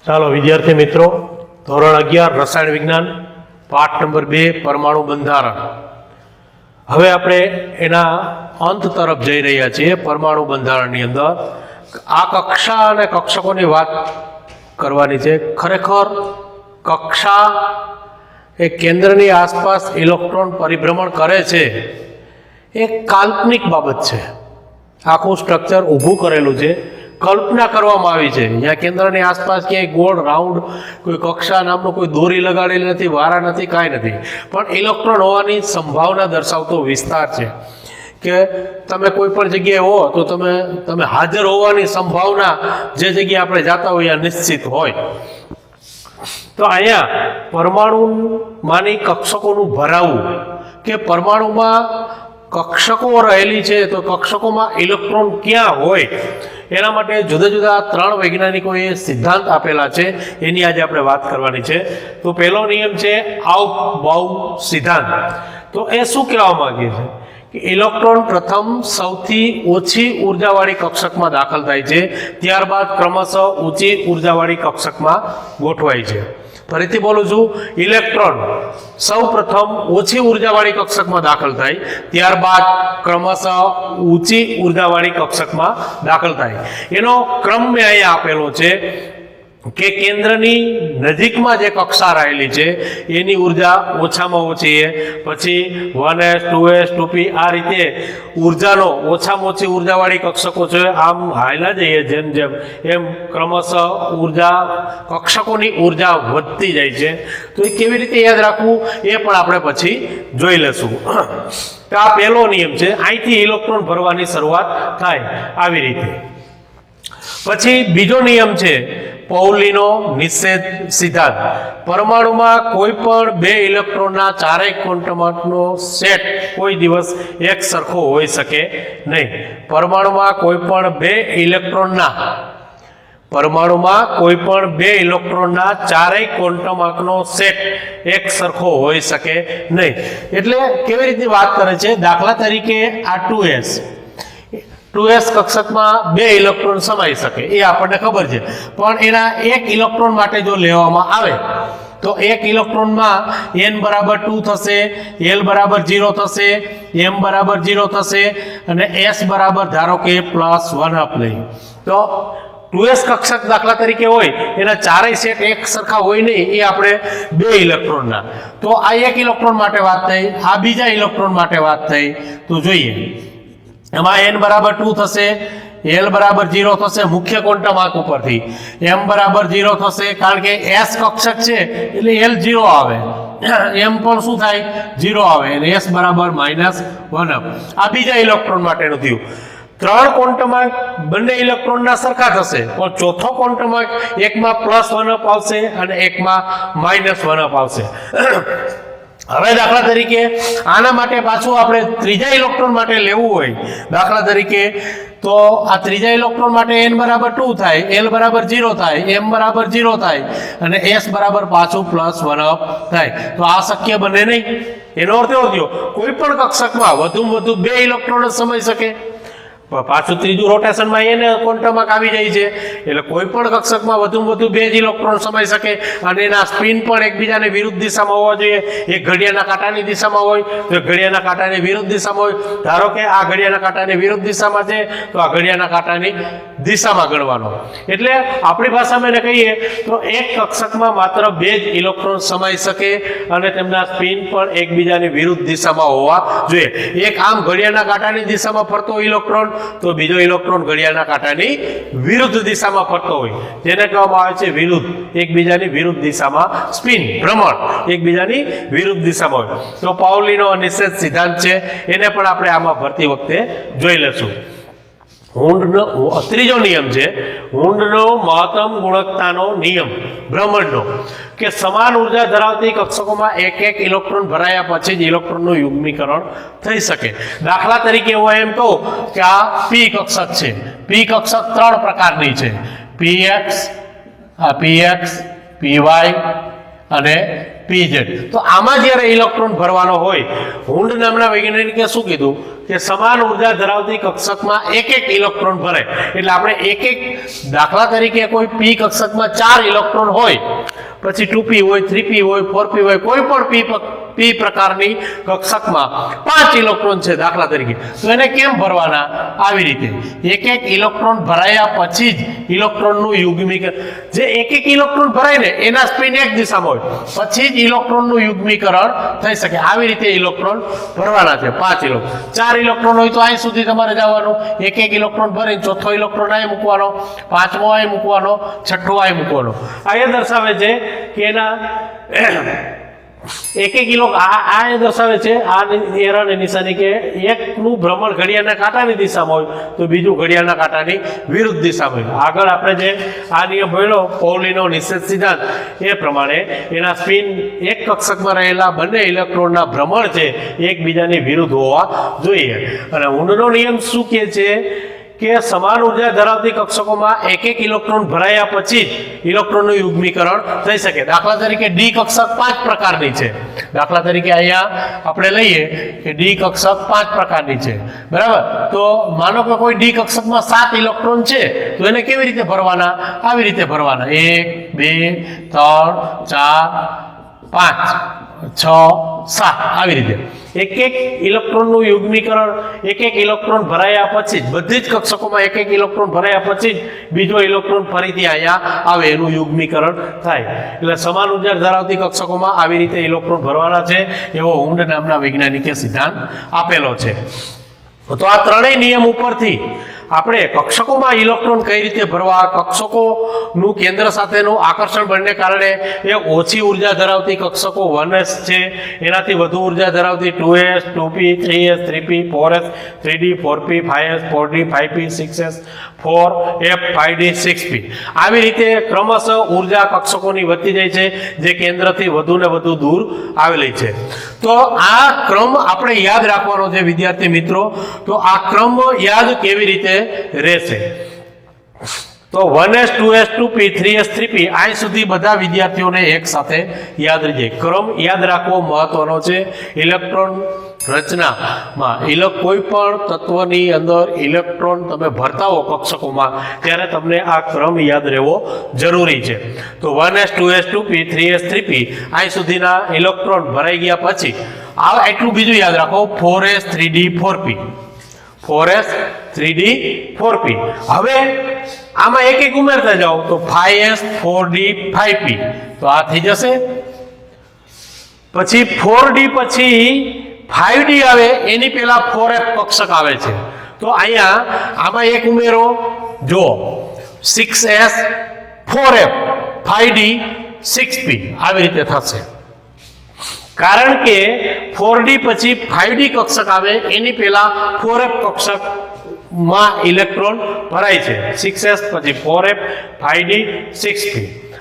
ચાલો વિદ્યાર્થી મિત્રો, ધોરણ 11 રસાયણ વિજ્ઞાન પાઠ નંબર 2 પરમાણુ બંધારણ. હવે આપણે એના અંત તરફ જઈ રહ્યા છીએ. પરમાણુ બંધારણની અંદર આ કક્ષા અને કક્ષકોની વાત કરવાની છે. ખરેખર કક્ષા એ કેન્દ્રની આસપાસ ઇલેક્ટ્રોન પરિભ્રમણ કરે છે એ કાલ્પનિક બાબત છે. આખું સ્ટ્રક્ચર ઊભું કરેલું છે, કલ્પના કરવામાં આવી છે. અહીંયા કેન્દ્રની આસપાસ ક્યાંય ગોળ રાઉન્ડ કોઈ કક્ષા નામનો કોઈ દોરી લગાડેલી નથી, વારા નથી, કાંઈ નથી, પણ ઇલેક્ટ્રોન હોવાની સંભાવના દર્શાવતો વિસ્તાર છે કે તમે કોઈ પણ જગ્યાએ હો તો તમે હાજર હોવાની સંભાવના જે જગ્યાએ આપણે જતા હોઈએ નિશ્ચિત હોય. તો અહીંયા પરમાણુમાંની કક્ષકોનું ભરાવું કે પરમાણુમાં કક્ષકો રહેલી છે તો કક્ષકોમાં ઇલેક્ટ્રોન ક્યાં હોય એના માટે જુદા જુદા 3 વૈજ્ઞાનિકોએ સિદ્ધાંત આપેલા છે. એની આજે આપણે વાત કરવાની છે. તો પહેલો નિયમ છે આઉફબાઉ સિદ્ધાંત. તો એ શું કહેવા માંગે છે કે ઇલેક્ટ્રોન પ્રથમ સૌથી ઓછી ઉર્જાવાળી કક્ષકમાં દાખલ થાય છે, ત્યારબાદ ક્રમશઃ ઊંચી ઉર્જાવાળી કક્ષકમાં ગોઠવાય છે. ફરીથી બોલું છું, ઇલેક્ટ્રોન સૌ પ્રથમ ઓછી ઉર્જાવાળી કક્ષકમાં દાખલ થાય, ત્યારબાદ ક્રમશઃ ઊંચી ઉર્જાવાળી કક્ષકમાં દાખલ થાય. એનો ક્રમ મેં અહીંયા આપેલો છે કે કેન્દ્રની નજીકમાં જે કક્ષા રહેલી છે એની ઉર્જા ઓછામાં ઓછી છે, પછી 1s 2s 2p આ રીતે ઉર્જાનો ઓછામાં ઓછી ઉર્જાવાળી કક્ષકો છે. આમ હાયલા જઈએ જેમ જેમ એમ ક્રમશઃ ઉર્જા કક્ષકોની ઉર્જા વધતી જાય છે. તો એ કેવી રીતે યાદ રાખવું એ પણ આપણે પછી જોઈ લેશું. તો આ પહેલો નિયમ છે. અહીંથી ઇલેક્ટ્રોન ભરવાની શરૂઆત થાય આવી રીતે. પછી બીજો નિયમ છે પૌલીનો નિષેધ સિદ્ધાંત. પરમાણુમાં કોઈ પણ 2 ઇલેક્ટ્રોનના ચારેય ક્વોન્ટમનો સેટ કોઈ દિવસ એક સરખો હોઈ શકે નહીં. પરમાણુમાં કોઈ પણ 2 ઇલેક્ટ્રોનના ચારેય ક્વોન્ટમ આંકનો સેટ એક સરખો હોઈ શકે નહીં. એટલે કેવી રીતે વાત કરે છે? દાખલા તરીકે આ 2s કક્ષકમાં 2 ઇલેક્ટ્રોન સમાઈ શકે એ આપણને ખબર છે, પણ એના 1 ઇલેક્ટ્રોન માટે જો લેવામાં આવે તો 1 ઇલેક્ટ્રોનમાં n બરાબર 2 થશે, l બરાબર 0 થશે, m બરાબર 0 થશે અને s બરાબર ધારો કે +1 લઈ. તો 2s કક્ષક દાખલા તરીકે હોય એના ચારેય સેટ એક સરખા હોય નહીં, એ આપણે 2 ઇલેક્ટ્રોનના. તો આ 1 ઇલેક્ટ્રોન માટે વાત થઈ, આ બીજા ઇલેક્ટ્રોન માટે વાત થઈ. તો જોઈએ, એમાં n બરાબર 2 થશે, l બરાબર 0 થશે મુખ્ય ક્વોન્ટમ આંક ઉપરથી, m બરાબર 0 થશે કારણ કે s કક્ષક છે એટલે l 0 આવે, m પણ શું થાય 0 આવે અને s બરાબર -1. આ બીજા ઇલેક્ટ્રોન માટેનું થયું. 3 ક્વોન્ટમ આંક બંને ઇલેક્ટ્રોનના સરખા થશે, પણ ચોથો ક્વોન્ટમ આંક એકમાં +1 આવશે અને એકમાં -1 આવશે. હવે દાખલા તરીકે આના માટે પાછું આપણે ત્રીજા ઇલેક્ટ્રોન માટે લેવું હોય, દાખલા તરીકે તો આ ત્રીજા ઇલેક્ટ્રોન માટે n બરાબર 2 થાય, l બરાબર 0 થાય, m બરાબર 0 થાય અને s બરાબર પાછું +1 થાય. તો આ શક્ય બને નહીં. એનો અર્થ એવો થયો કોઈ પણ કક્ષકમાં વધુમાં વધુ 2 ઇલેક્ટ્રોન જ સમાઈ શકે. પાછું ત્રીજું રોટેશનમાં એને ક્વોન્ટમ આંક આવી જાય છે એટલે કોઈ પણ કક્ષકમાં વધુમાં વધુ 2 જ ઇલેક્ટ્રોન સમાઈ શકે અને એના સ્પિન પણ એકબીજાની વિરુદ્ધ દિશામાં હોવા જોઈએ. એક ઘડિયાળના કાંટાની દિશામાં હોય તો ઘડિયાળના કાંટાની વિરુદ્ધ દિશામાં હોય. ધારો કે આ ઘડિયાળના કાંટાની વિરુદ્ધ દિશામાં છે તો આ ઘડિયાળના કાંટાની દિશામાં ગણવાનો. એટલે આપણી ભાષામાં એને કહીએ તો એક કક્ષકમાં માત્ર 2 જ ઇલેક્ટ્રોન સમાઈ શકે અને તેમના સ્પિન પણ એકબીજાની વિરુદ્ધ દિશામાં હોવા જોઈએ. એક આમ ઘડિયાળના કાંટાની દિશામાં ફરતો ઇલેક્ટ્રોન તો બીજો ઇલેક્ટ્રોન ઘડિયાળના કાંટાની વિરુદ્ધ દિશામાં ફરતો હોય, જેને કહેવામાં આવે છે વિરુદ્ધ, એકબીજાની વિરુદ્ધ દિશામાં સ્પિન, ભ્રમણ એકબીજાની વિરુદ્ધ દિશામાં હોય. તો પાઉલીનો નિષેધ સિદ્ધાંત છે, એને પણ આપણે આમાં ભરતી વખતે જોઈ લેશું. ત્રીજો નિયમ છે હુન્ડનો મહત્તમ ગુણકતાનો નિયમ બ્રહ્માંડનો, કે સમાન ઉર્જા ધરાવતી કક્ષકોમાં 1 ઇલેક્ટ્રોન ભરાયા પછી જ ઇલેક્ટ્રોનનું યુગ્મીકરણ થઈ શકે. દાખલા તરીકે હું એમ કહું કે આ p કક્ષક છે. p કક્ષક 3 પ્રકારની છે, px, py અને પીઝેડ. તો આમાં જ્યારે ઇલેક્ટ્રોન ભરવાનો હોય, હુન્ડ નામના વૈજ્ઞાનિકે શું કીધું કે સમાન ઉર્જા ધરાવતી કક્ષકમાં એક એક ઇલેક્ટ્રોન ભરે. એટલે આપણે એક એક, દાખલા તરીકે કોઈ પી કક્ષકમાં 4 ઇલેક્ટ્રોન હોય, પછી 2p હોય, 3p હોય, 4p હોય, કોઈ પણ પી પ્રકારની કક્ષકમાં 5 ઇલેક્ટ્રોન છે દાખલા તરીકે, તો એને કેમ ભરવાના? આવી રીતે એક એક ઇલેક્ટ્રોન ભરાયા પછી જ ઇલેક્ટ્રોનનું યુગ્મીકરણ, જે એક એક ઇલેક્ટ્રોન ભરાય ને એના સ્પિન એક દિશામાં હોય, પછી જ ઇલેક્ટ્રોનનું યુગ્મીકરણ થઈ શકે. આવી રીતે ઇલેક્ટ્રોન ભરવાના છે. 5 ઇલેક્ટ્રોન, 4 ઇલેક્ટ્રોન હોય તો અહીં સુધી તમારે જવાનું, એક એક ઇલેક્ટ્રોન ભરીને ચોથો ઇલેક્ટ્રોન અહીં મૂકવાનો, પાંચમો અહીં મૂકવાનો, છઠ્ઠો અહીં મૂકવાનો. આ એ દર્શાવે છે કે એના એક એક આ એ દર્શાવે છે, આ એરાની નિશાની, કે એકનું ભ્રમણ ઘડિયાળના કાંટાની દિશામાં હોય તો બીજું ઘડિયાળના કાંટાની વિરુદ્ધ દિશામાં હોય. આગળ આપણે જે આ નિયમ ભણ્યો પૌલીનો નિષેધ સિદ્ધાંત, એ પ્રમાણે એના સ્પિન એક કક્ષકમાં રહેલા બંને ઇલેક્ટ્રોનના ભ્રમણ છે એકબીજાની વિરુદ્ધ હોવા જોઈએ. અને હુન્ડનો નિયમ શું કહે છે કે સમાન ઉર્જા ધરાવતી કક્ષકોમાં એક એક ઇલેક્ટ્રોન ભરાયા પછી જ ઇલેક્ટ્રોનનું યુગ્મીકરણ થઈ શકે. દાખલા તરીકે ડી કક્ષક 5 પ્રકારની છે. દાખલા તરીકે અહીંયા આપણે લઈએ કે ડી કક્ષક 5 પ્રકારની છે, બરાબર. તો માનો કે કોઈ ડી કક્ષકમાં 7 ઇલેક્ટ્રોન છે, તો એને કેવી રીતે ભરવાના? આવી રીતે ભરવાના. 1 2 3 4 5 6 7 આવી રીતે એક એક ઇલેક્ટ્રોનનું યુગ્મીકરણ, એક એક ઇલેક્ટ્રોન ભરાયા પછી જ, બધી જ કક્ષકોમાં એક એક ઇલેક્ટ્રોન ભરાયા પછી જ બીજો ઇલેક્ટ્રોન ફરીથી અહીંયા આવે, એનું યુગ્મીકરણ થાય. એટલે સમાન ઉર્જા ધરાવતી કક્ષકોમાં આવી રીતે ઇલેક્ટ્રોન ભરવાના છે, એવો હુન્ડ નામના વૈજ્ઞાનિકે સિદ્ધાંત આપેલો છે. તો આ ત્રણેય નિયમ ઉપરથી આપણે કક્ષકોમાં ઇલેક્ટ્રોન કઈ રીતે ભરવા, કક્ષકોનું કેન્દ્ર સાથેનું આકર્ષણ બળને કારણે એ ઓછી ઉર્જા ધરાવતી કક્ષકો 1s છે, એનાથી વધુ ઉર્જા ધરાવતી 2s 2p 3s 3p 4s 3d 4p 5s 4d 5p 6s 4f 5d 6p, આવી રીતે ક્રમશઃ ઉર્જા કક્ષકોની વધતી જાય છે, જે કેન્દ્રથી વધુ ને વધુ દૂર આવેલી છે. તો આ ક્રમ આપણે યાદ રાખવાનો છે વિદ્યાર્થી મિત્રો. તો આ ક્રમ યાદ કેવી રીતે રહેશે? તો 1s 2s 2p 3s 3p આ સુધી બધા વિદ્યાર્થીઓને એક સાથે યાદ રહી જાય. ક્રમ યાદ રાખવો મહત્વનો છે. ઇલેક્ટ્રોન રચનામાં કોઈ પણ તત્વની અંદર ઇલેક્ટ્રોન તમે ભરતા હો કક્ષકોમાં, ત્યારે તમને આ ક્રમ યાદ રહેવો જરૂરી છે. તો 1s 2s 2p 3s 3p આ સુધીના ઇલેક્ટ્રોન ભરાઈ ગયા પછી એટલું બીજું યાદ રાખો, 4s 3d 4p 4s 3d 4p. હવે આમાં એક એક ઉમેરતા જાઓ તો 5s 4d 5p, તો આ થઈ જશે. પછી 4d પછી 5d આવે, એની પહેલા 4f કક્ષક આવે છે, તો અહીંયા આમાં એક ઉમેરો, જો 6s 4f 5d 6p આવી રીતે થશે. કારણ કે 4d પછી 5d કક્ષક આવે, એની પહેલા 4f કક્ષકમાં ઇલેક્ટ્રોન ભરાય છે. 6s પછી 4f 5d 6p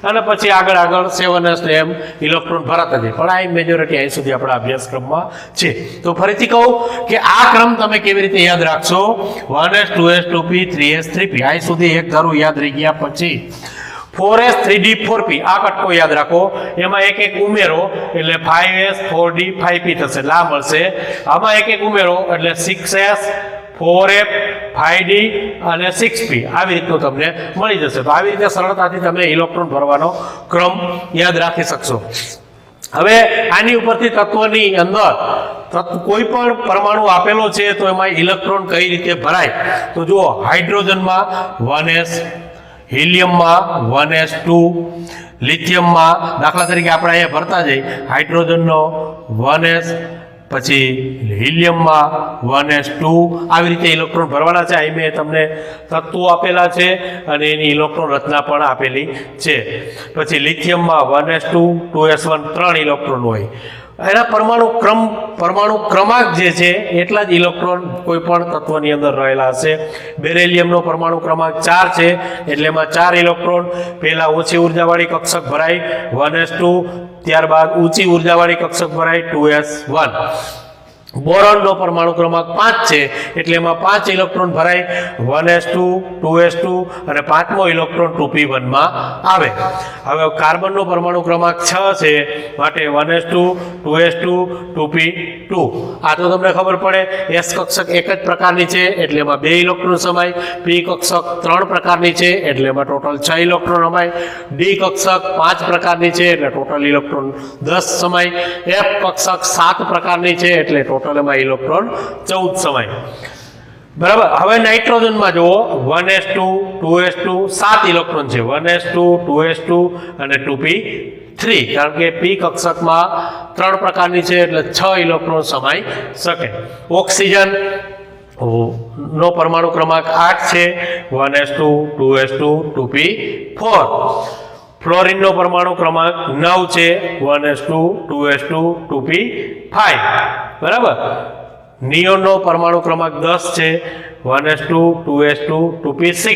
અને પછી આગળ 7s ને એમ ઇલેક્ટ્રોન ભરાતા જાય. પણ આ મેજોરિટી અહીં સુધી આપણા અભ્યાસક્રમમાં છે. તો ફરીથી કહું કે આ ક્રમ તમે કેવી રીતે યાદ રાખશો? 1s 2s 2p 3s 3p અહીં સુધી એક ધારું યાદ રહી ગયા પછી 4s 3d 4p આ કટકો યાદ રાખો, એમાં એક એક ઉમેરો એટલે 5s 4d 5p થશે, લા મળશે. આમાં એક એક ઉમેરો એટલે 6s 4f 5d અને 6p આવી રીતનું તમને મળી જશે. તો આવી રીતે સરળતાથી તમે ઇલેક્ટ્રોન ભરવાનો ક્રમ યાદ રાખી શકશો. હવે આની ઉપરથી તત્વની અંદર કોઈ પણ પરમાણુ આપેલો છે, તો એમાં ઇલેક્ટ્રોન કઈ રીતે ભરાય? તો જુઓ, હાઇડ્રોજનમાં 1s, હિલિયમમાં 1s2, લિથિયમમાં દાખલા તરીકે આપણે અહીંયા ભરતા જઈએ, હાઇડ્રોજનનો 1s, પછી હિલિયમમાં 1s2 આવી રીતે ઇલેક્ટ્રોન ભરવાના છે. અહીં મેં તમને તત્વો આપેલા છે અને એની ઇલેક્ટ્રોન રચના પણ આપેલી છે. પછી લિથિયમમાં 1s2 2s1 3 ઇલેક્ટ્રોન હોય. એના પરમાણુ ક્રમાંક જે છે એટલા જ ઇલેક્ટ્રોન કોઈ પણ તત્વની અંદર રહેલા હશે. બેરેલિયમનો પરમાણુ ક્રમાંક 4 છે, એટલે એમાં 4 ઇલેક્ટ્રોન. પહેલા ઓછી ઉર્જાવાળી કક્ષક ભરાય 1s2, ત્યારબાદ ઊંચી ઉર્જાવાળી કક્ષક ભરાય 2s1. બોરોનનો પરમાણુ ક્રમાંક 5 છે એટલે એમાં 5 ઇલેક્ટ્રોન ભરાય 1s2 2s2 અને પાંચમો ઇલેક્ટ્રોન 2p1 માં આવે. હવે કાર્બનનો પરમાણુ ક્રમાંક 6 છે માટે 1s2 2s2 2p2. આ તો તમને ખબર પડે s કક્ષક એક જ પ્રકારની છે એટલે એમાં 2 ઇલેક્ટ્રોન સમાય, p કક્ષક 3 પ્રકારની છે એટલે એમાં ટોટલ 6 ઇલેક્ટ્રોન સમાય, d કક્ષક 5 પ્રકારની છે એટલે ટોટલ ઇલેક્ટ્રોન 10 સમાય, f કક્ષક 7 પ્રકારની છે એટલે ટોટલ એમાં ઇલેક્ટ્રોન 14 સમાય. બરાબર. હવે નાઇટ્રોજનમાં જુઓ 1s2 2s2 7 ઇલેક્ટ્રોન છે, 1s2 2s2 અને 2p3 કારણ કે p કક્ષકમાં 3 પ્રકારની છે એટલે 6 ઇલેક્ટ્રોન સમાઈ શકે. ઓક્સિજન નો પરમાણુ ક્રમાંક 8 છે, 1s2 2s2 2p4. ફ્લોરિનનો પરમાણુ ક્રમાંક 9 છે, 1s2 2s2 2p5. બરાબર. નિયોનનો પરમાણુ ક્રમાંક 10 છે, 1s2 2s2 2p6.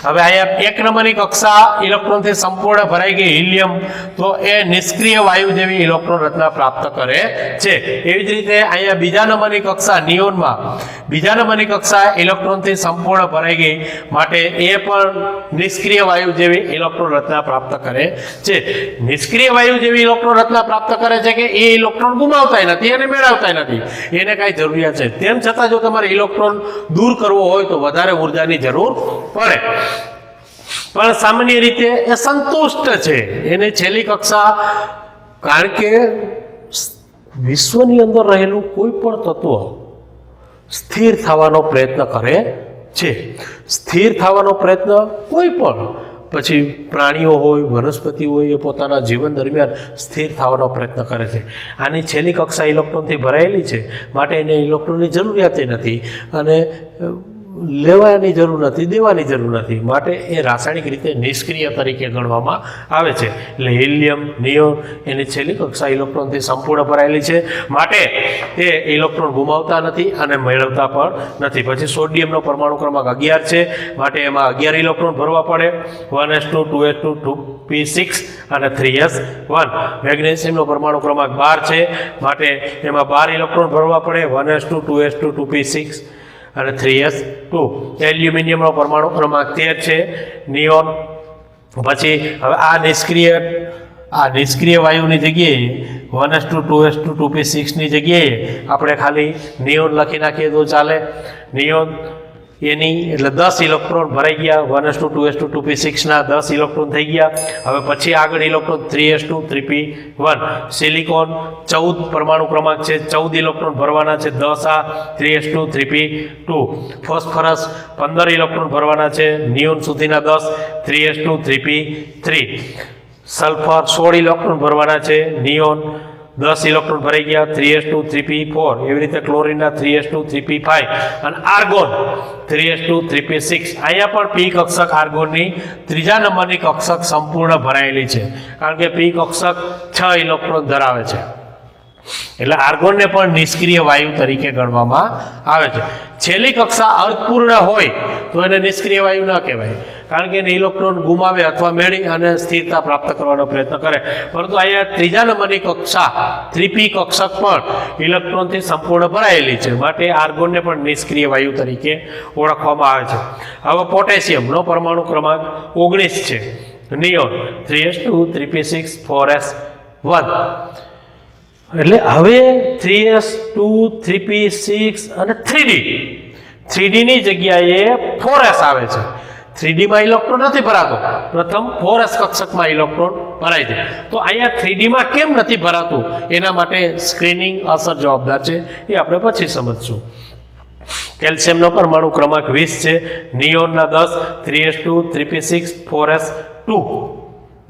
હવે અહીંયા એક નંબરની કક્ષા ઇલેક્ટ્રોનથી સંપૂર્ણ ભરાઈ ગઈ હિલિયમ, તો એ નિષ્ક્રિય વાયુ જેવી ઇલેક્ટ્રોન રચના પ્રાપ્ત કરે છે. એવી જ રીતે અહીંયા બીજા નંબરની કક્ષા નિયોનમાં બીજા નંબરની કક્ષા ઇલેક્ટ્રોનથી સંપૂર્ણ ભરાઈ ગઈ માટે એ પણ નિષ્ક્રિય વાયુ જેવી ઇલેક્ટ્રોન રચના પ્રાપ્ત કરે છે. નિષ્ક્રિય વાયુ જેવી ઇલેક્ટ્રોન રચના પ્રાપ્ત કરે છે કે એ ઇલેક્ટ્રોન ગુમાવતા નથી અને મેળવતા નથી, એને કાંઈ જરૂરિયાત છે. તેમ છતાં જો તમારે ઇલેક્ટ્રોન દૂર કરવો હોય તો વધારે ઉર્જાની જરૂર પડે, પણ સામાન્ય રીતે એ સંતુષ્ટ છે. એની છેલ્લી કક્ષા, કારણ કે વિશ્વની અંદર રહેલું કોઈ પણ તત્વ સ્થિર થવાનો પ્રયત્ન કરે છે. સ્થિર થવાનો પ્રયત્ન કોઈ પણ, પછી પ્રાણીઓ હોય વનસ્પતિ હોય, એ પોતાના જીવન દરમિયાન સ્થિર થવાનો પ્રયત્ન કરે છે. આની છેલ્લી કક્ષા ઇલેક્ટ્રોનથી ભરાયેલી છે માટે એને ઇલેક્ટ્રોનની જરૂરિયાત નથી અને લેવાની જરૂર નથી, દેવાની જરૂર નથી, માટે એ રાસાયણિક રીતે નિષ્ક્રિય તરીકે ગણવામાં આવે છે. એટલે હિલિયમ નિયોન એની છેલ્લી કક્ષા ઇલેક્ટ્રોનથી સંપૂર્ણ ભરાયેલી છે માટે એ ઇલેક્ટ્રોન ગુમાવતા નથી અને મેળવતા પણ નથી. પછી સોડિયમનો પરમાણુ ક્રમાંક 11 છે માટે એમાં 11 ઇલેક્ટ્રોન ભરવા પડે, 1s2 2s2 2p6 અને 3s1. મેગ્નેશિયમનો પરમાણુ ક્રમાંક 12 છે માટે એમાં 12 ઇલેક્ટ્રોન ભરવા પડે, 1s2 2s2 2p6 અને 3s2. એલ્યુમિનિયમનો પરમાણુ ક્રમાંક 13 છે, નિયોન. પછી હવે આ નિષ્ક્રિય વાયુની જગ્યાએ 1s2 2s2 2p6 ની જગ્યાએ આપણે ખાલી નિયોન લખી નાખીએ તો ચાલે. નિયોન એની એટલે 10 ઇલેક્ટ્રોન ભરાઈ ગયા, 1s2 2s2 2p6 ના 10 ઇલેક્ટ્રોન થઈ ગયા. હવે પછી આગળ ઇલેક્ટ્રોન 3s2 3p1. સિલિકોન 14 પરમાણુ ક્રમાંક છે, 14 ઇલેક્ટ્રોન ભરવાના છે, 10 આ 3s2 3p2. ફોસ્ફરસ 15 ઇલેક્ટ્રોન ભરવાના છે, નિયોન સુધીના 10 3s2 3p3. સલ્ફર 16 ઇલેક્ટ્રોન ભરવાના છે, નિયોન 10 ઇલેક્ટ્રોન ભરાઈ ગયા, 3s2 3p4. એવી રીતે ક્લોરીનના 3s2 3p5 અને આર્ગોન 3s2 3p6. અહીંયા પણ p કક્ષક આર્ગોનની ત્રીજા નંબરની કક્ષક સંપૂર્ણ ભરાયેલી છે કારણ કે p કક્ષક 6 ઇલેક્ટ્રોન ધરાવે છે. એટલે આર્ગોનને પણ નિષ્ક્રિય વાયુ તરીકે ગણવામાં આવે છે. છેલ્લી કક્ષા અર્થપૂર્ણ હોય તો એને નિષ્ક્રિય વાયુ ન કહેવાય કારણ કે એને ઇલેક્ટ્રોન ગુમાવે અથવા મેળવી અને સ્થિરતા પ્રાપ્ત કરવાનો પ્રયત્ન કરે. પરંતુ અહીંયા ત્રીજા નંબરની કક્ષા 3p કક્ષક પણ ઇલેક્ટ્રોનથી સંપૂર્ણ ભરાયેલી છે માટે આર્ગોનને પણ નિષ્ક્રિય વાયુ તરીકે ઓળખવામાં આવે છે. હવે પોટેશિયમનો પરમાણુ ક્રમાંક 19 છે, નિયોન 3s2 3p6 4s1. એટલે હવે 3s2 3p6 અને 3d ની જગ્યાએ 4s આવે છે. 3d માં ઇલેક્ટ્રોન નથી ભરાતો, પ્રથમ 4s કક્ષકમાં ઇલેક્ટ્રોન ભરાય છે. તો અહીંયા 3d માં કેમ નથી ભરાતું એના માટે સ્ક્રીનિંગ અસર જવાબદાર છે, એ આપણે પછી સમજશું. કેલ્શિયમનો પરમાણુ ક્રમાંક 20 છે, નિયોનના 10 3s2 3p6 4s2.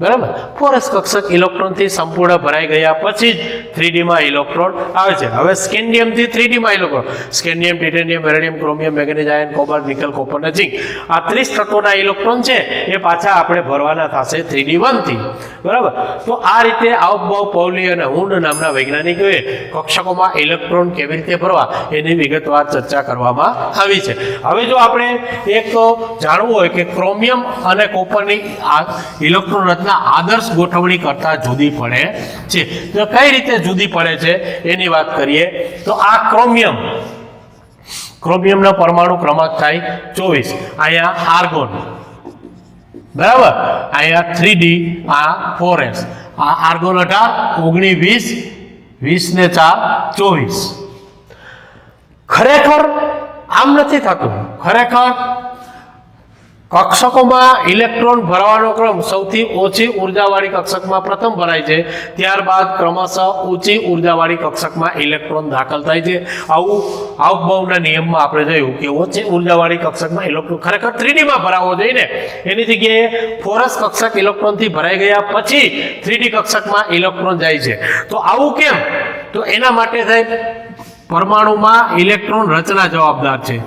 બરાબર. 4s કક્ષક ઇલેક્ટ્રોનથી સંપૂર્ણ ભરાઈ ગયા પછી જ 3d માં ઇલેક્ટ્રોન આવે છે. હવે સ્કેન્ડિયમથી 3d માં electron, scandium titanium beryllium chromium manganese iron cobalt nickel copper અને ઝિંક, આ 30 તત્વોના ઇલેક્ટ્રોન છે એ પાછા આપણે ભરવાના થશે 3d1 થી. બરાબર. તો આ રીતે આઉટબાઉ પાઉલી અને હુન્ડ નામના વૈજ્ઞાનિકોએ કક્ષકોમાં ઇલેક્ટ્રોન કેવી રીતે ભરવા એની વિગતવાર ચર્ચા કરવામાં આવી છે. હવે જો આપણે એક જાણવું હોય કે ક્રોમિયમ અને કોપરની ઇલેક્ટ્રોન રચના રચના આદર્શ ગોઠવણી કરતા જુદી પડે છે. તો કઈ રીતે જુદી પડે છે એની વાત કરીએ તો આ ક્રોમિયમનો પરમાણુ ક્રમાંક થાય 24. અહીંયા આર્ગોન, બરાબર, અહીંયા 3D, આ 4s, આ આર્ગોન 18, 19, 20 ને 4 24. ખરેખર આમ નથી થતું. ખરેખર કક્ષકોમાં ઇલેક્ટ્રોન ભરવાનો ક્રમ સૌથી ઓછી ઉર્જાવાળી કક્ષકમાં પ્રથમ ભરાય છે, ત્યારબાદ ક્રમશઃ ઊંચી ઉર્જાવાળી કક્ષકમાં ઇલેક્ટ્રોન દાખલ થાય છે. આવું હાઉસબાઉના નિયમમાં આપણે જોયું કે ઓછી ઉર્જાવાળી કક્ષકમાં ઇલેક્ટ્રોન ખરેખર 3D માં ભરાવો જોઈએ ને, એની જગ્યાએ 4s કક્ષક ઇલેક્ટ્રોનથી ભરાઈ ગયા પછી 3D કક્ષકમાં ઇલેક્ટ્રોન જાય છે. તો આવું કેમ? તો એના માટે થાય પરમાણુમાં ઇલેક્ટ્રોન રચના જવાબદાર છે.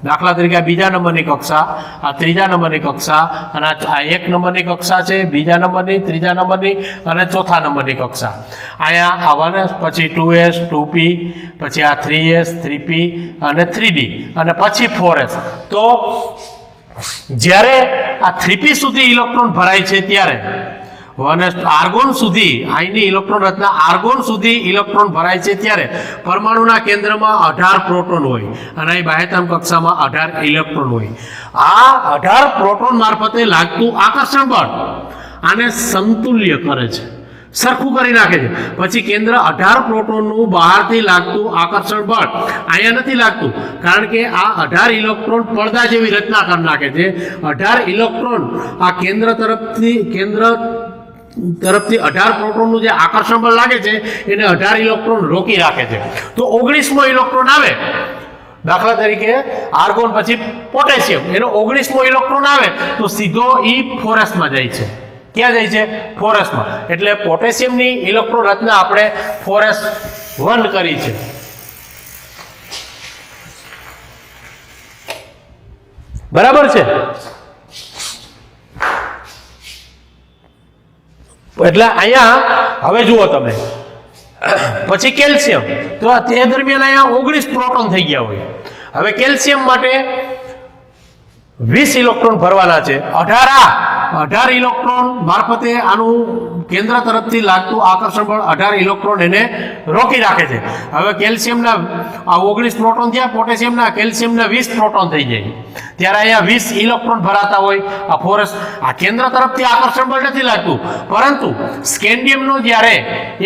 દાખલા તરીકે આ બીજા નંબરની કક્ષા, આ ત્રીજા નંબરની કક્ષા, અને આ 1 નંબરની કક્ષા છે, બીજા નંબરની, ત્રીજા નંબરની અને ચોથા નંબરની કક્ષા. અહીંયા આ 1s, પછી 2s, 2p, પછી આ 3s, 3p અને 3d અને પછી 4s. તો જ્યારે આ 3p સુધી ઇલેક્ટ્રોન ભરાય છે ત્યારે આર્ગોન સુધી, અહીંની ઇલેક્ટ્રોન રચના આર્ગોન સુધી ઇલેક્ટ્રોન ભરાય છે ત્યારે પરમાણુના કેન્દ્રમાં 18 પ્રોટોન હોય અને અહીં બાહ્યતમ કક્ષામાં 18 ઇલેક્ટ્રોન હોય. આ 18 પ્રોટોન મારફતે લાગતું આકર્ષણ બળ આને સમતુલ્ય કરે છે, સરખું કરી નાખે છે. પછી કેન્દ્ર 18 પ્રોટોનનું બહારથી લાગતું આકર્ષણ બળ અહીંયા નથી લાગતું, કારણ કે આ 18 ઇલેક્ટ્રોન પડદા જેવી રચના કરી નાખે છે. 18 ઇલેક્ટ્રોન આ કેન્દ્ર તરફથી 18 પ્રોટોનનું જે આકર્ષણ બળ લાગે છે એને 18 ઇલેક્ટ્રોન રોકી રાખે છે. તો 19મો ઇલેક્ટ્રોન આવે, દાખલા તરીકે આર્ગોન પછી પોટેશિયમ, એનો 19મો ઇલેક્ટ્રોન આવે તો સીધો ઈ 4s માં જાય છે. ક્યાં જાય છે? 4s માં. એટલે પોટેશિયમની ઇલેક્ટ્રોન રચના આપણે 4s1 કરી છે. બરાબર છે? એટલે અહીંયા હવે જુઓ તમે, પછી કેલ્શિયમ, તો તે દરમિયાન અહીંયા 19 પ્રોટોન થઈ ગયા હોય. હવે કેલ્શિયમ માટે 20 ઇલેક્ટ્રોન ભરવાના છે. 18 ઇલેક્ટ્રોન મારફતે આનું કેન્દ્ર તરફથી લાગતું આકર્ષણ બળ 18 ઇલેક્ટ્રોન એને રોકી રાખે છે. હવે કેલ્શિયમના આ 19 પ્રોટોન થયા, પોટેશિયમના કેલ્શિયમના 20 પ્રોટોન થઈ જાય. ત્યારે અહીંયા 20 ઇલેક્ટ્રોન ભરાતા હોય. આ 4s આ કેન્દ્ર તરફથી આકર્ષણ બળ નથી લાગતું, પરંતુ સ્કેન્ડિયમનો જ્યારે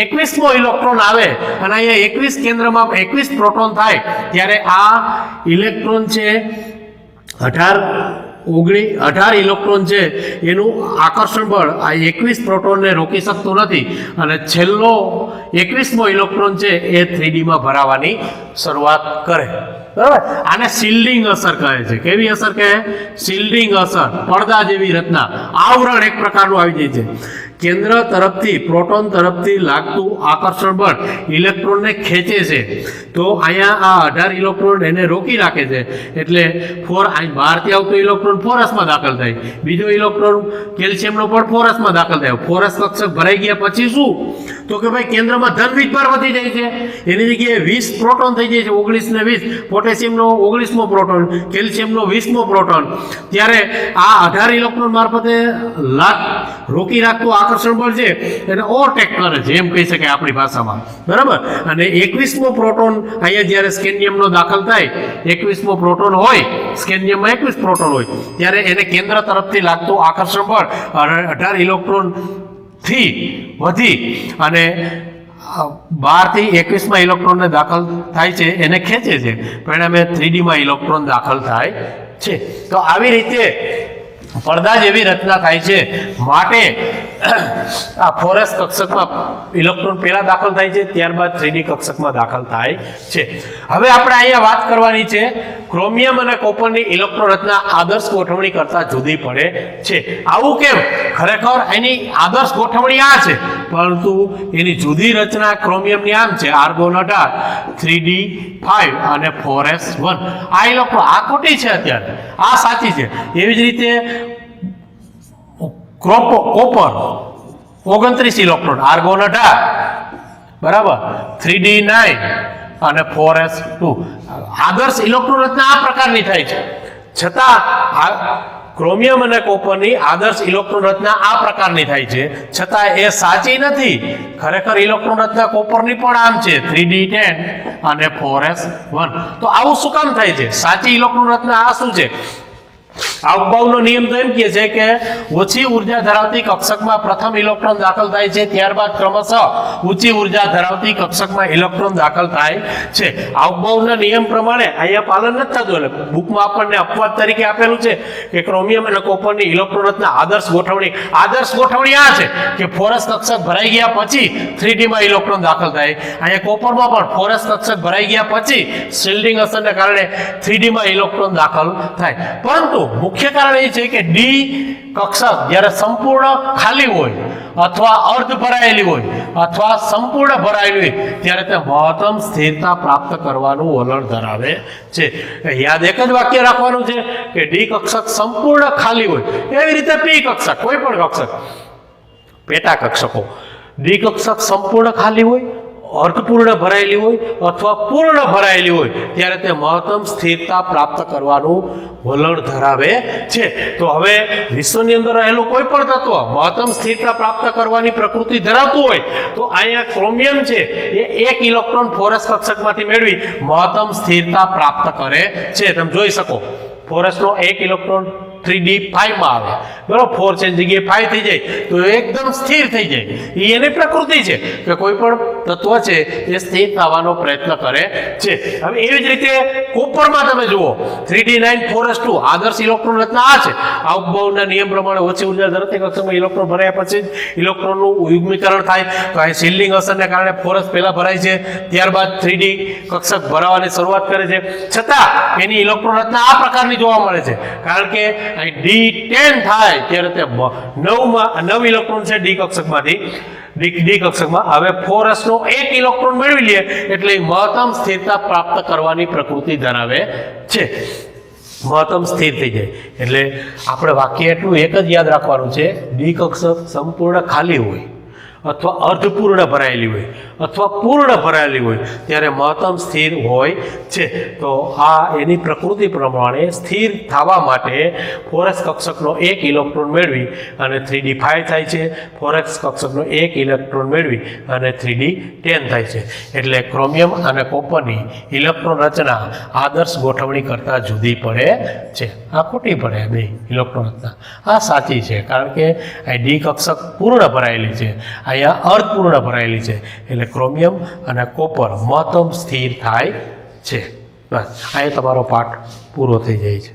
21મો ઇલેક્ટ્રોન આવે અને અહીંયા 21 કેન્દ્રમાં 21 પ્રોટોન થાય ત્યારે આ ઇલેક્ટ્રોન છે 18 ઇલેક્ટ્રોન છે એનું આકર્ષણ બળ આ 21 પ્રોટોનને રોકી શકતું નથી અને છેલ્લો 21મો ઇલેક્ટ્રોન છે એ 3D માં ભરાવાની શરૂઆત કરે. બરાબર? આને શિલ્ડિંગ અસર કહે છે. કેવી અસર કહે? શિલ્ડિંગ અસર, પડદા જેવી રચના, આવરણ એક પ્રકારનું આવી જાય છે. કેન્દ્ર તરફથી પ્રોટોન તરફથી લાગતું આકર્ષણ બળ ઇલેક્ટ્રોનને ખેંચે છે. તો અહીંયા આ 18 ઇલેક્ટ્રોન એને રોકી રાખે છે. એટલે બહારથી આવતો ઇલેક્ટ્રોન 4s માં દાખલ થાય, બીજો ઇલેક્ટ્રોન કેલ્શિયમનો પણ 4s માં દાખલ થાય. 4s કક્ષક ભરાઈ ગયા પછી શું? તો કે ભાઈ કેન્દ્રમાં ધન વીજભાર વધી જાય છે. એની જગ્યાએ 20 પ્રોટોન થઈ જાય છે, 19 ને 20. પોટેશિયમનો 19મો પ્રોટોન, કેલ્શિયમનો 20મો પ્રોટોન. ત્યારે આ 18 ઇલેક્ટ્રોન મારફતે રોકી રાખતું આકર્ષણ બળ છે એને ઓવરટેક કરે છે, એમ કહી શકાય આપણી ભાષામાં. બરાબર? અને 21મો પ્રોટોન અહીંયા જ્યારે સ્કેન્ડિયમનો દાખલ થાય, 21મો પ્રોટોન હોય, સ્કેન્ડિયમમાં 21 પ્રોટોન હોય, ત્યારે એને કેન્દ્ર તરફથી લાગતું આકર્ષણ બળ 18 ઇલેક્ટ્રોન થી વધી અને 12 થી 21માં ઇલેક્ટ્રોનને દાખલ થાય છે એને ખેંચે છે, પરિણામે 3D માં ઇલેક્ટ્રોન દાખલ થાય છે. તો આવી રીતે પડદા જેવી રચના થાય છે. માટે આ 4s કક્ષકમાં ઇલેક્ટ્રોન પહેલા દાખલ થાય છે, ત્યારબાદ 3D કક્ષકમાં દાખલ થાય છે. હવે આપણે અહીંયા વાત કરવાની છે ક્રોમિયમ અને કોપરની ઇલેક્ટ્રોન રચના આદર્શ ગોઠવણી કરતા જુદી પડે છે. આવું કેમ? ખરેખર એની આદર્શ ગોઠવણી આ છે, પરંતુ એની જુદી રચના ક્રોમિયમની આમ છે, આર્ગોન 18, 3D5 અને 4s1. આ ઇલેક્ટ્રોન આ ખોટી છે અત્યારે, આ સાચી છે. એવી જ રીતે કોપર 29 ઇલેક્ટ્રોન, આર્ગોન 18, બરાબર, 3D9 અને 4s2. આદર્શ ઇલેક્ટ્રોન રચના આ પ્રકારની થાય છે. છતાં ક્રોમિયમ અને કોપરની આદર્શ ઇલેક્ટ્રોન રચના આ પ્રકારની થાય છે, છતાં એ સાચી નથી. ખરેખર ઇલેક્ટ્રોન રચના કોપરની પણ આમ છે 3d10 અને 4s1. તો આવું શું કામ થાય છે? સાચી ઇલેક્ટ્રોન રચના આ શું છે? અગાઉનો નિયમ તો એમ કહે છે કે ઓછી ઉર્જા ધરાવતી કક્ષકમાં પ્રથમ ઇલેક્ટ્રોન દાખલ થાય છે, ત્યારબાદ ક્રમશઃ ઊંચી ઉર્જા ધરાવતી કક્ષકમાં ઇલેક્ટ્રોન દાખલ થાય છે. અગાઉના નિયમ પ્રમાણે અહીંયા પાલન નથી થતું. એટલે બુકમાં આપણને અપવાદ તરીકે આપેલું છે કે ક્રોમિયમ અને કોપરની ઇલેક્ટ્રોન રચના આદર્શ ગોઠવણી આ છે કે 4s કક્ષક ભરાઈ ગયા પછી 3d માં ઇલેક્ટ્રોન દાખલ થાય. અહીંયા કોપરમાં પણ 4s કક્ષક ભરાઈ ગયા પછી શિલ્ડિંગ અસરને કારણે 3d માં ઇલેક્ટ્રોન દાખલ થાય. પરંતુ મુખ્ય કારણ એ છે કે ડી કક્ષક જ્યારે સંપૂર્ણ ખાલી હોય અથવા અર્ધ ભરાયેલી હોય અથવા સંપૂર્ણ ભરાયેલી હોય ત્યારે તે મહત્તમ સ્થિરતા પ્રાપ્ત કરવાનું વલણ ધરાવે છે. યાદ એક જ વાક્ય રાખવાનું છે કે ડી કક્ષક સંપૂર્ણ ખાલી હોય. એવી રીતે પી કક્ષક, કોઈ પણ કક્ષક, પેટા કક્ષકો, ડી કક્ષક સંપૂર્ણ ખાલી હોય, અર્ધપૂર્ણ ભરાયેલી હોય અથવા પૂર્ણ ભરાયેલી હોય ત્યારે તે મહત્તમ સ્થિરતા પ્રાપ્ત કરવાનું વલણ ધરાવે છે. તો હવે વિશ્વની અંદર રહેલું કોઈ પણ તત્વ મહત્તમ સ્થિરતા પ્રાપ્ત કરવાની પ્રકૃતિ ધરાવતું હોય તો અહીંયા ક્રોમિયમ છે એ 1 ઇલેક્ટ્રોન 4s કક્ષકમાંથી મેળવી મહત્તમ સ્થિરતા પ્રાપ્ત કરે છે. તમે જોઈ શકો 4s નો 1 ઇલેક્ટ્રોન 3d5 માં આવે, બરાબર, 4 છે જગ્યાએ 5 થઈ જાય તો એકદમ સ્થિર થઈ જાય. એ એની પ્રકૃતિ છે કે કોઈ પણ તત્વ છે એ સ્થિર થવાનો પ્રયત્ન કરે છે. હવે એવી જ રીતે કોપરમાં તમે જુઓ 3d9 4s2 આદર્શ ઇલેક્ટ્રોન રચના આ છે. અગાઉના નિયમ પ્રમાણે ઓછી ઉર્જા ધરાવતી કક્ષકમાં ઇલેક્ટ્રોન ભરાયા પછી જ ઇલેક્ટ્રોનનું યુગ્મીકરણ થાય. તો અહીં શિલ્ડિંગ અસરને કારણે 4s પહેલા ભરાય છે, ત્યારબાદ 3d કક્ષક ભરાવાની શરૂઆત કરે છે, છતાં એની ઇલેક્ટ્રોન રચના આ પ્રકારની જોવા મળે છે. કારણ કે અહીં D10 થાય ત્યારે તે 9 ઇલેક્ટ્રોન છે ડી કક્ષકમાંથી ડી કક્ષકમાં. હવે 4s નો 1 ઇલેક્ટ્રોન મેળવી લે એટલે મહત્તમ સ્થિરતા પ્રાપ્ત કરવાની પ્રકૃતિ ધરાવે છે, મહત્તમ સ્થિર થઈ જાય. એટલે આપણે વાક્ય એટલું એક જ યાદ રાખવાનું છે, ડી કક્ષક સંપૂર્ણ ખાલી હોય અથવા અર્ધપૂર્ણ ભરાયેલી હોય અથવા પૂર્ણ ભરાયેલી હોય ત્યારે મહત્તમ સ્થિર હોય છે. તો આ એની પ્રકૃતિ પ્રમાણે સ્થિર થવા માટે 4s કક્ષકનો 1 ઇલેક્ટ્રોન મેળવી અને 3d5 થાય છે, 4s કક્ષકનો 1 ઇલેક્ટ્રોન મેળવી અને 3d10 થાય છે. એટલે ક્રોમિયમ અને કોપરની ઇલેક્ટ્રોન રચના આદર્શ ગોઠવણી કરતાં જુદી પડે છે. આ ખોટી પડે બે ઇલેક્ટ્રોન રચના, આ સાચી છે કારણ કે આ ડી કક્ષક પૂર્ણ ભરાયેલી છે, અહીંયા અર્ધપૂર્ણ ભરાયેલી છે. એટલે ક્રોમિયમ અને કોપર મહત્તમ સ્થિર થાય છે. બસ અહીંયા તમારો પાઠ પૂરો થઈ જાય છે.